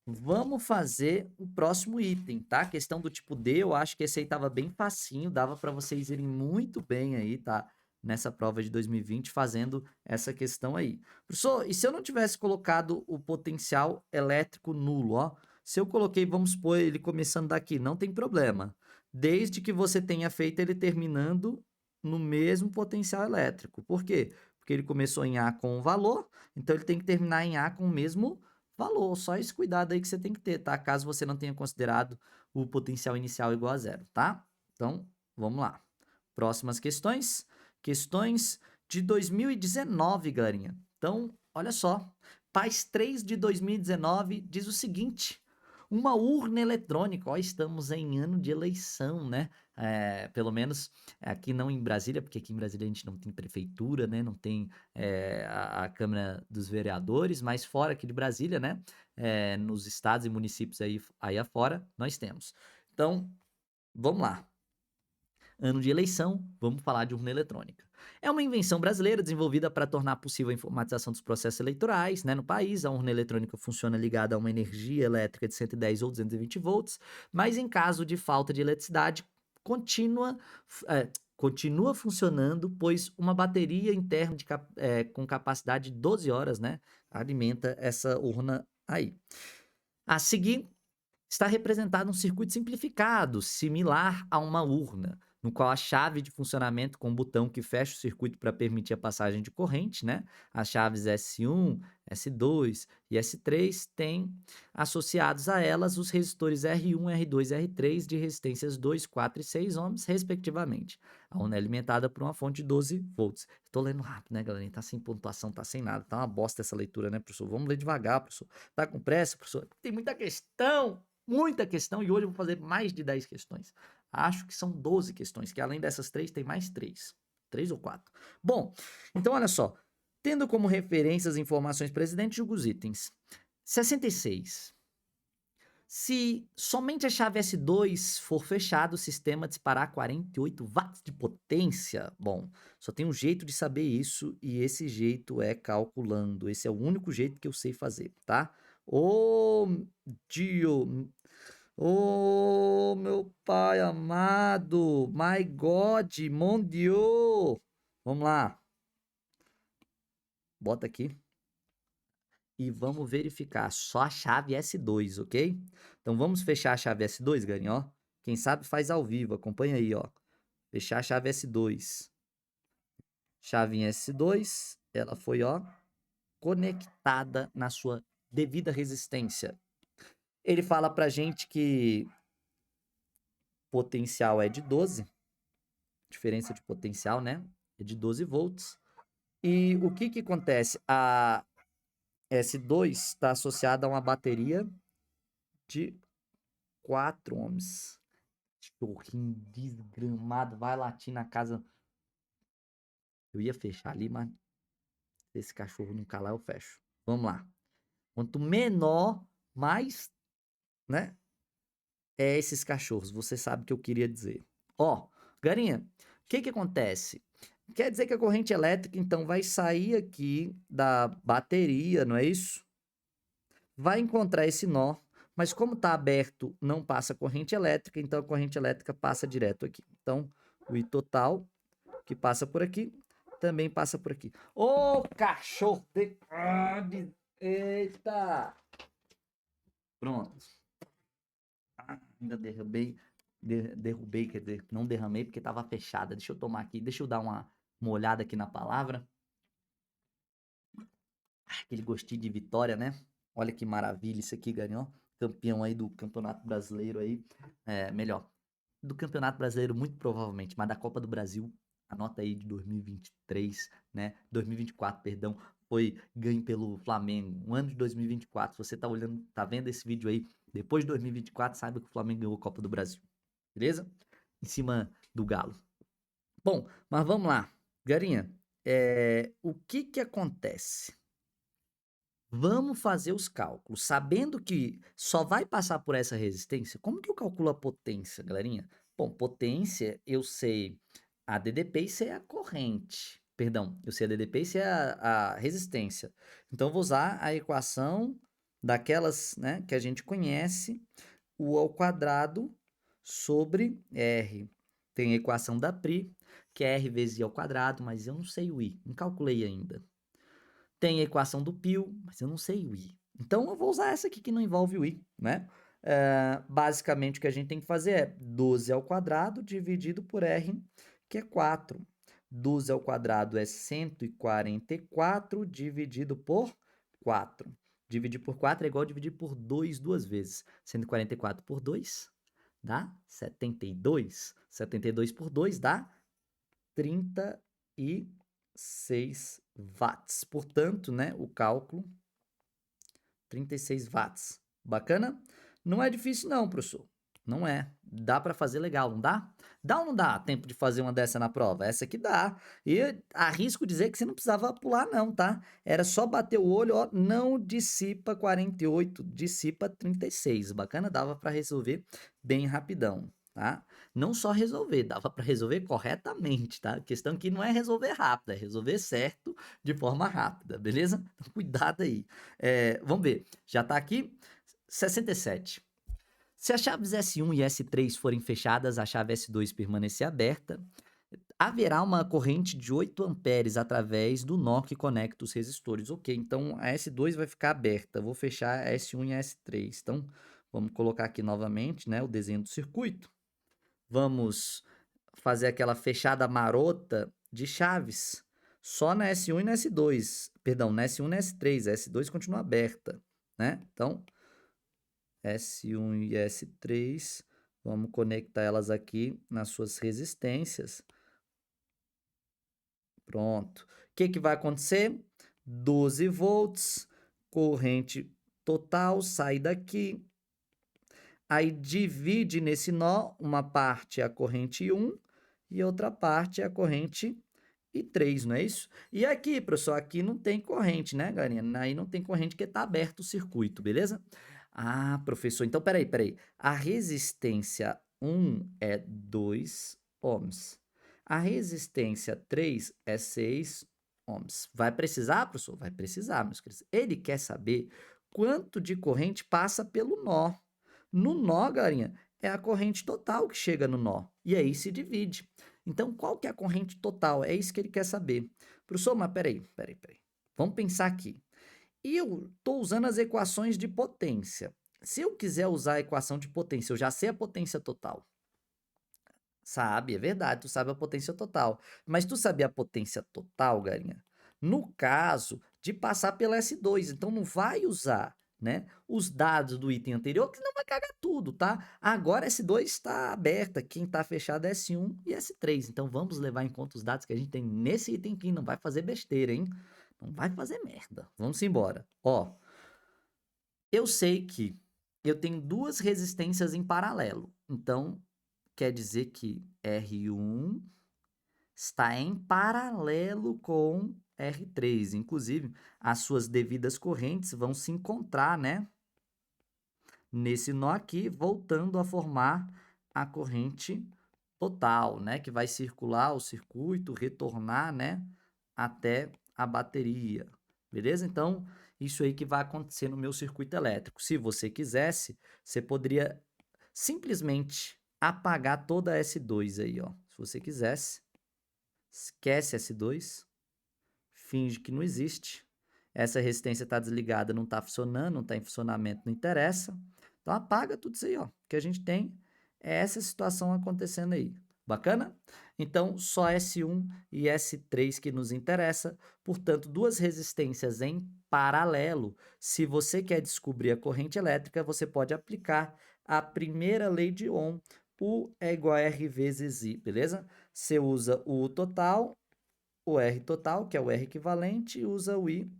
Vamos fazer o próximo item, tá? Questão do tipo D, eu acho que esse aí tava bem facinho, dava para vocês irem muito bem aí, tá? Nessa prova de 2020, fazendo essa questão aí. Professor, e se eu não tivesse colocado o potencial elétrico nulo, ó? Se eu coloquei, vamos supor, ele começando daqui, não tem problema. Desde que você tenha feito ele terminando no mesmo potencial elétrico. Por quê? Porque ele começou em A com um valor, então ele tem que terminar em A com o mesmo valor. Só esse cuidado aí que você tem que ter, tá? Caso você não tenha considerado o potencial inicial igual a zero, tá? Então, vamos lá. Próximas questões. Questões de 2019, galerinha. Então, olha só. PAS 3 de 2019 diz o seguinte: uma urna eletrônica. Ó, estamos em ano de eleição, né? Pelo menos aqui não em Brasília, porque aqui em Brasília a gente não tem prefeitura, né? Não tem a Câmara dos Vereadores, mas fora aqui de Brasília, né? Nos estados e municípios aí afora, nós temos. Então, vamos lá. Ano de eleição, vamos falar de urna eletrônica. É uma invenção brasileira desenvolvida para tornar possível a informatização dos processos eleitorais, né, no país. A urna eletrônica funciona ligada a uma energia elétrica de 110 ou 220 volts, mas em caso de falta de eletricidade, continua, continua funcionando, pois uma bateria interna com capacidade de 12 horas, né, alimenta essa urna aí. A seguir, está representado um circuito simplificado, similar a uma urna, no qual a chave de funcionamento com um botão que fecha o circuito para permitir a passagem de corrente, né? As chaves S1, S2 e S3 têm associados a elas os resistores R1, R2 e R3 de resistências 2, 4 e 6 ohms, respectivamente. A urna é alimentada por uma fonte de 12 volts. Estou lendo rápido, né, galerinha? Tá sem pontuação, tá sem nada. Tá uma bosta essa leitura, né, professor? Vamos ler devagar, professor. Tá com pressa, professor? Tem muita questão! Muita questão, e hoje eu vou fazer mais de 10 questões. Acho que são 12 questões, que além dessas 3, tem mais 3. 3 ou 4. Bom, então olha só. Tendo como referência as informações presentes, julga os itens. 66. Se somente a chave S2 for fechada, o sistema disparará 48 watts de potência. Bom, só tem um jeito de saber isso, e esse jeito é calculando. Esse é o único jeito que eu sei fazer, tá? Ô, Dio, ô, meu pai amado, my God, mon Dieu. Vamos lá. Bota aqui. E vamos verificar só a chave S2, ok? Então vamos fechar a chave S2, galerinha, ó. Quem sabe faz ao vivo, acompanha aí, ó. Fechar a chave S2. Chave em S2, ela foi, ó, conectada na sua devida resistência. Ele fala pra gente que potencial é de 12, diferença de potencial, né? É de 12 volts. E o que que acontece? A S2 está associada a uma bateria de 4 ohms. Cachorrinho desgramado, vai latir na casa. Eu ia fechar ali, mas se esse cachorro não calar, eu fecho. Vamos lá. Quanto menor, mais, né? É esses cachorros. Você sabe o que eu queria dizer. Ó, Garinha, o que que acontece? Quer dizer que a corrente elétrica, então, vai sair aqui da bateria, não é isso? Vai encontrar esse nó, mas como está aberto, não passa corrente elétrica, então a corrente elétrica passa direto aqui. Então, o I total, que passa por aqui, também passa por aqui. Ô, cachorro de... Eita! Pronto. Ainda derrubei, quer dizer, não derramei porque estava fechada. Deixa eu tomar aqui, deixa eu dar uma olhada aqui na palavra. Aquele gostinho de vitória, né? Olha que maravilha isso aqui, ganhou. Campeão aí do Campeonato Brasileiro aí. Melhor, do Campeonato Brasileiro muito provavelmente, mas da Copa do Brasil, anota aí de 2023, né? 2024, perdão, foi ganho pelo Flamengo. O ano de 2024, se você tá olhando, tá vendo esse vídeo aí, depois de 2024, saiba que o Flamengo ganhou a Copa do Brasil. Beleza? Em cima do Galo. Bom, mas vamos lá. Garinha, o que que acontece? Vamos fazer os cálculos. Sabendo que só vai passar por essa resistência, como que eu calculo a potência, galerinha? Bom, potência, eu sei a DDP e sei a corrente. Perdão, eu sei a DDP e sei a resistência. Então, eu vou usar a equação daquelas, né, que a gente conhece, U ao quadrado sobre R. Tem a equação da Pri, que é R vezes I ao quadrado, mas eu não sei o I, não calculei ainda. Tem a equação do π, mas eu não sei o i. Então, eu vou usar essa aqui que não envolve o i, né? Basicamente, o que a gente tem que fazer é 12 ao quadrado dividido por r, que é 4. 12 ao quadrado é 144 dividido por 4. Dividir por 4 é igual a dividir por 2 duas vezes. 144 por 2 dá 72. 72 por 2 dá 36 watts. Portanto, né, o cálculo, 36 watts. Bacana? Não é difícil não, professor. Não é. Dá para fazer legal, não dá? Dá ou não dá tempo de fazer uma dessa na prova? Essa aqui dá. E arrisco dizer que você não precisava pular não, tá? Era só bater o olho, ó, não dissipa 48, dissipa 36. Bacana? Dava para resolver bem rapidão. tá? Não só resolver, dava para resolver corretamente, tá? A questão aqui não é resolver rápido, é resolver certo de forma rápida, beleza? Então, cuidado aí. Vamos ver, já tá aqui, 67. Se as chaves S1 e S3 forem fechadas, a chave S2 permanecer aberta, haverá uma corrente de 8 amperes através do nó que conecta os resistores. Ok, então a S2 vai ficar aberta. Vou fechar a S1 e a S3. Então, vamos colocar aqui novamente, né, o desenho do circuito. Vamos fazer aquela fechada marota de chaves. Só na S1 e na S2. Perdão, na S1 e na S3. A S2 continua aberta, né? Então, S1 e S3, vamos conectar elas aqui nas suas resistências. Pronto. O que que vai acontecer? 12 volts, corrente total, sai daqui. Aí divide nesse nó, uma parte é a corrente 1 e outra parte é a corrente I3, não é isso? E aqui, professor, aqui não tem corrente, né, galerinha? Aí não tem corrente porque está aberto o circuito, beleza? Ah, professor, então peraí. A resistência 1 é 2 ohms. A resistência 3 é 6 ohms. Vai precisar, professor? Vai precisar, meus queridos. Ele quer saber quanto de corrente passa pelo nó. No nó, galerinha, é a corrente total que chega no nó. E aí se divide. Então, qual que é a corrente total? É isso que ele quer saber. Professor, mas peraí. Vamos pensar aqui. Eu estou usando as equações de potência. Se eu quiser usar a equação de potência, eu já sei a potência total. Sabe, é verdade, tu sabe a potência total. Mas tu sabia a potência total, galinha? No caso de passar pela S2, então não vai usar, né, os dados do item anterior, que não vai cagar tudo, tá? Agora S2 está aberta, quem está fechado é S1 e S3. Então vamos levar em conta os dados que a gente tem nesse item aqui, não vai fazer besteira, hein? Não vai fazer merda. Vamos embora. Ó, eu sei que eu tenho duas resistências em paralelo. Então, quer dizer que R1 está em paralelo com R3. Inclusive, as suas devidas correntes vão se encontrar, né? Nesse nó aqui, voltando a formar a corrente total, né? Que vai circular o circuito, retornar, né? Até a bateria. Beleza? Então, isso aí que vai acontecer no meu circuito elétrico. Se você quisesse, você poderia simplesmente apagar toda a S2 aí, ó. Se você quisesse, esquece S2, finge que não existe. Essa resistência está desligada, não está funcionando, não está em funcionamento, não interessa. Então apaga tudo isso aí, ó. O que a gente tem é essa situação acontecendo aí. Bacana? Então, só S1 e S3 que nos interessa, portanto, duas resistências em paralelo. Se você quer descobrir a corrente elétrica, você pode aplicar a primeira lei de Ohm, U é igual a R vezes I, beleza? Você usa o U total, o R total, que é o R equivalente, e usa o I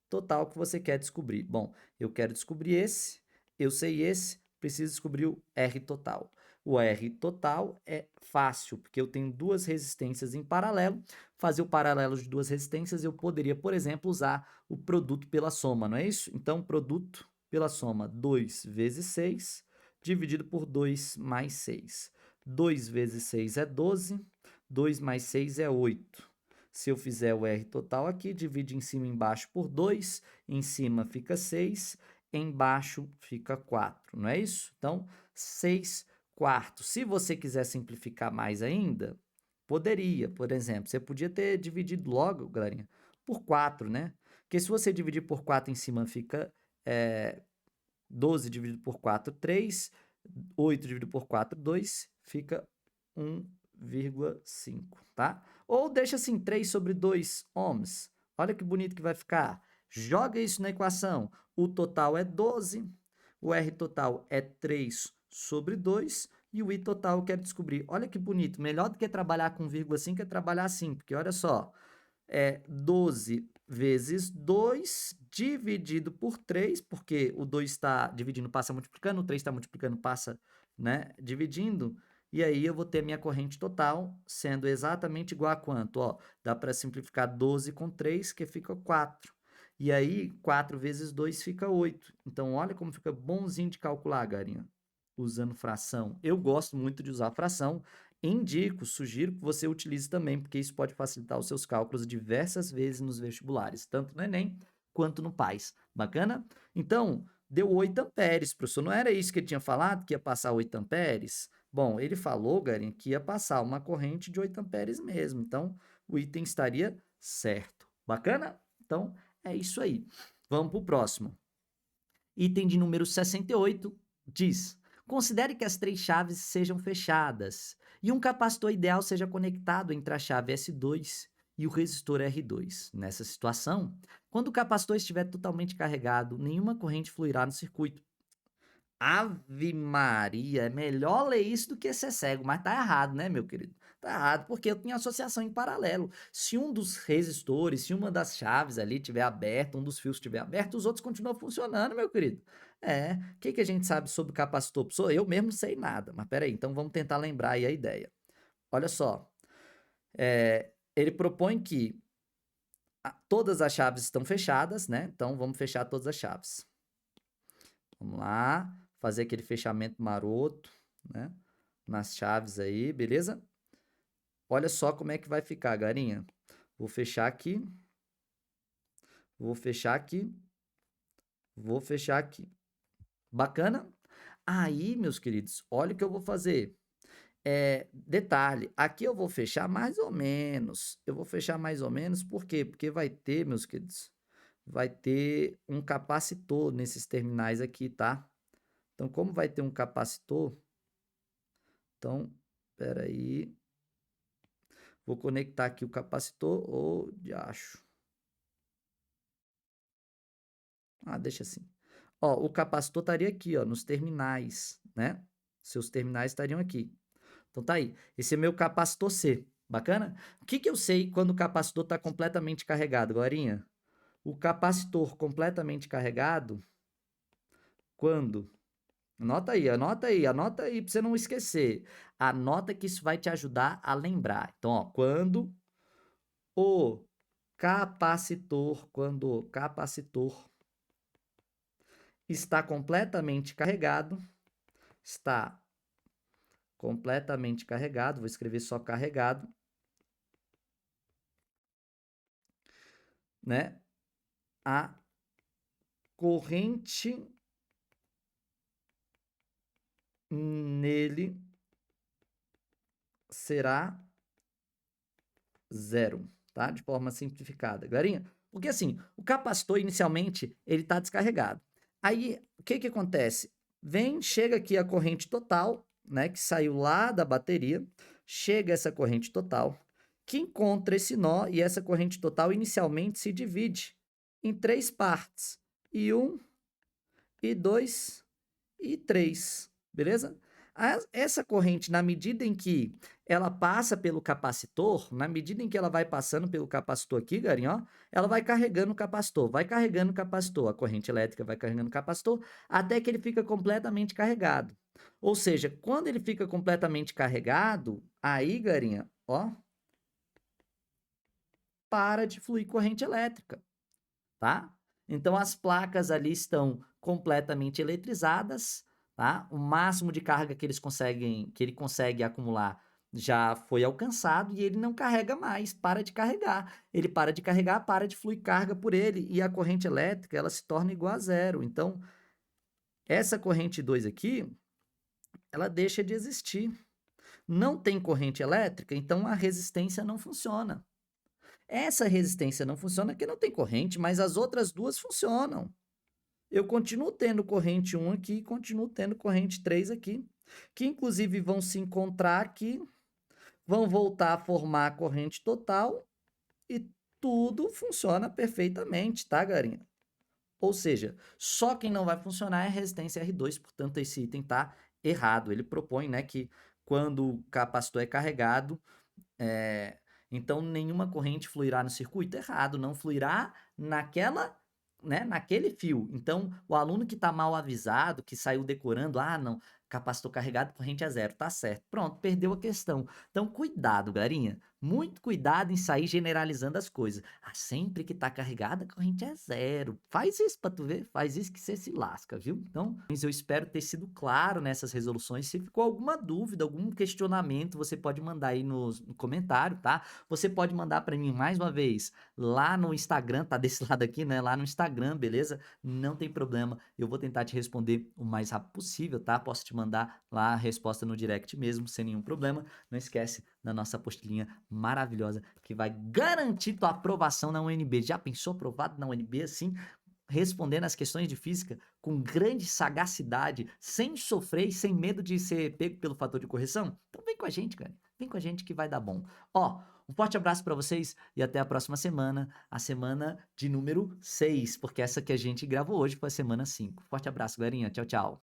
total que você quer descobrir. Bom, eu quero descobrir esse, eu sei esse, preciso descobrir o R total. O R total é fácil, porque eu tenho duas resistências em paralelo. Fazer o paralelo de duas resistências, eu poderia, por exemplo, usar o produto pela soma, não é isso? Então, produto pela soma 2 vezes 6, dividido por 2 mais 6. 2 vezes 6 é 12, 2 mais 6 é 8. Se eu fizer o R total aqui, divide em cima e embaixo por 2, em cima fica 6, embaixo fica 4, não é isso? Então, 6 quartos. Se você quiser simplificar mais ainda, poderia, por exemplo, você podia ter dividido logo, galerinha, por 4, né? Porque se você dividir por 4 em cima fica 12 dividido por 4, 3, 8 dividido por 4, 2, fica 1,5, tá? Ou deixa assim, 3 sobre 2 ohms. Olha que bonito que vai ficar. Joga isso na equação. O total é 12, o R total é 3 sobre 2 e o I total eu quero descobrir. Olha que bonito. Melhor do que trabalhar com vírgula 5 é trabalhar assim, porque olha só, é 12 vezes 2 dividido por 3, porque o 2 está dividindo, passa multiplicando, o 3 está multiplicando, passa, né, dividindo, e aí eu vou ter minha corrente total sendo exatamente igual a quanto? Ó, dá para simplificar 12 com 3, que fica 4. E aí, 4 vezes 2 fica 8. Então, olha como fica bonzinho de calcular, garinha. usando fração. Eu gosto muito de usar fração. Indico, sugiro que você utilize também, porque isso pode facilitar os seus cálculos diversas vezes nos vestibulares, tanto no Enem quanto no PAS. Bacana? Então, deu 8 amperes, professor. Não era isso que ele tinha falado, que ia passar 8 amperes? Bom, ele falou, Garim, que ia passar uma corrente de 8 amperes mesmo. Então, o item estaria certo. Bacana? Então, é isso aí. Vamos para o próximo. Item de número 68 diz: considere que as três chaves sejam fechadas e um capacitor ideal seja conectado entre a chave S2 e o resistor R2. Nessa situação, quando o capacitor estiver totalmente carregado, nenhuma corrente fluirá no circuito. Ave Maria, é melhor ler isso do que ser cego, mas tá errado, né, meu querido? Tá errado, porque eu tenho associação em paralelo. Se um dos resistores, se uma das chaves ali tiver aberta, um dos fios estiver aberto, os outros continuam funcionando, meu querido. O que que a gente sabe sobre capacitor? Pessoal, eu mesmo não sei nada, mas peraí, então vamos tentar lembrar aí a ideia. Olha só, ele propõe que todas as chaves estão fechadas, né? Então vamos fechar todas as chaves. Vamos lá, fazer aquele fechamento maroto, né? Nas chaves aí, beleza? Olha só como é que vai ficar, garinha. Vou fechar aqui. Vou fechar aqui. Vou fechar aqui. Bacana? Aí, meus queridos, olha o que eu vou fazer. Detalhe, aqui eu vou fechar mais ou menos. Eu vou fechar mais ou menos, por quê? Porque vai ter, meus queridos, vai ter um capacitor nesses terminais aqui, tá? Então, como vai ter um capacitor, então, espera aí. Vou conectar aqui o capacitor, ou de acho. Deixa assim. Ó, o capacitor estaria aqui, ó, nos terminais, né? Seus terminais estariam aqui. Então tá aí. Esse é meu capacitor C. Bacana? O que que eu sei quando o capacitor está completamente carregado, Glorinha? O capacitor completamente carregado, quando? Anota aí, para você não esquecer. Anota que isso vai te ajudar a lembrar. Então, ó, quando o capacitor está completamente carregado, vou escrever só carregado, né? A corrente nele será zero, tá? De forma simplificada, galerinha. Porque assim, o capacitor inicialmente ele está descarregado. Aí, o que que acontece? Chega aqui a corrente total, né, que saiu lá da bateria, chega essa corrente total, que encontra esse nó, e essa corrente total inicialmente se divide em 3 partes, I1, I2 e 3, beleza? Essa corrente, na medida em que ela passa pelo capacitor, na medida em que ela vai passando pelo capacitor aqui, garinho, ó, ela vai carregando o capacitor, a corrente elétrica vai carregando o capacitor, até que ele fica completamente carregado. Ou seja, quando ele fica completamente carregado, aí, garinha, ó, para de fluir corrente elétrica, tá? Então, as placas ali estão completamente eletrizadas, tá? O máximo de carga que ele consegue acumular já foi alcançado e ele não carrega mais, para de carregar. Ele para de carregar, para de fluir carga por ele e a corrente elétrica, ela se torna igual a zero. Então, essa corrente 2 aqui, ela deixa de existir. Não tem corrente elétrica, então a resistência não funciona. Essa resistência não funciona porque não tem corrente, mas as outras duas funcionam. Eu continuo tendo corrente 1 aqui e continuo tendo corrente 3 aqui, que inclusive vão se encontrar aqui, vão voltar a formar a corrente total e tudo funciona perfeitamente, tá, garinha? Ou seja, só quem não vai funcionar é a resistência R2, portanto esse item está errado. Ele propõe, né, que quando o capacitor é carregado, então nenhuma corrente fluirá no circuito. Errado, não fluirá naquela, né, naquele fio. Então, o aluno que está mal avisado, que saiu decorando, não, Capacitor carregado, corrente é zero, tá certo. Pronto, perdeu a questão. Então, cuidado, galerinha. Muito cuidado em sair generalizando as coisas. Ah, sempre que tá carregada, a corrente é zero. Faz isso pra tu ver, faz isso que você se lasca, viu? Então, eu espero ter sido claro nessas resoluções. Se ficou alguma dúvida, algum questionamento, você pode mandar aí no comentário, tá? Você pode mandar para mim mais uma vez lá no Instagram, tá desse lado aqui, né? Lá no Instagram, beleza? Não tem problema, eu vou tentar te responder o mais rápido possível, tá? Posso te mandar lá a resposta no direct mesmo, sem nenhum problema. Não esquece da nossa apostilinha maravilhosa que vai garantir tua aprovação na UNB. Já pensou aprovado na UNB assim? Respondendo as questões de física com grande sagacidade, sem sofrer e sem medo de ser pego pelo fator de correção? Então vem com a gente, cara. Vem com a gente que vai dar bom. Ó, um forte abraço para vocês e até a próxima semana, a semana de número 6, porque essa que a gente gravou hoje foi a semana 5. Forte abraço, galerinha. Tchau, tchau.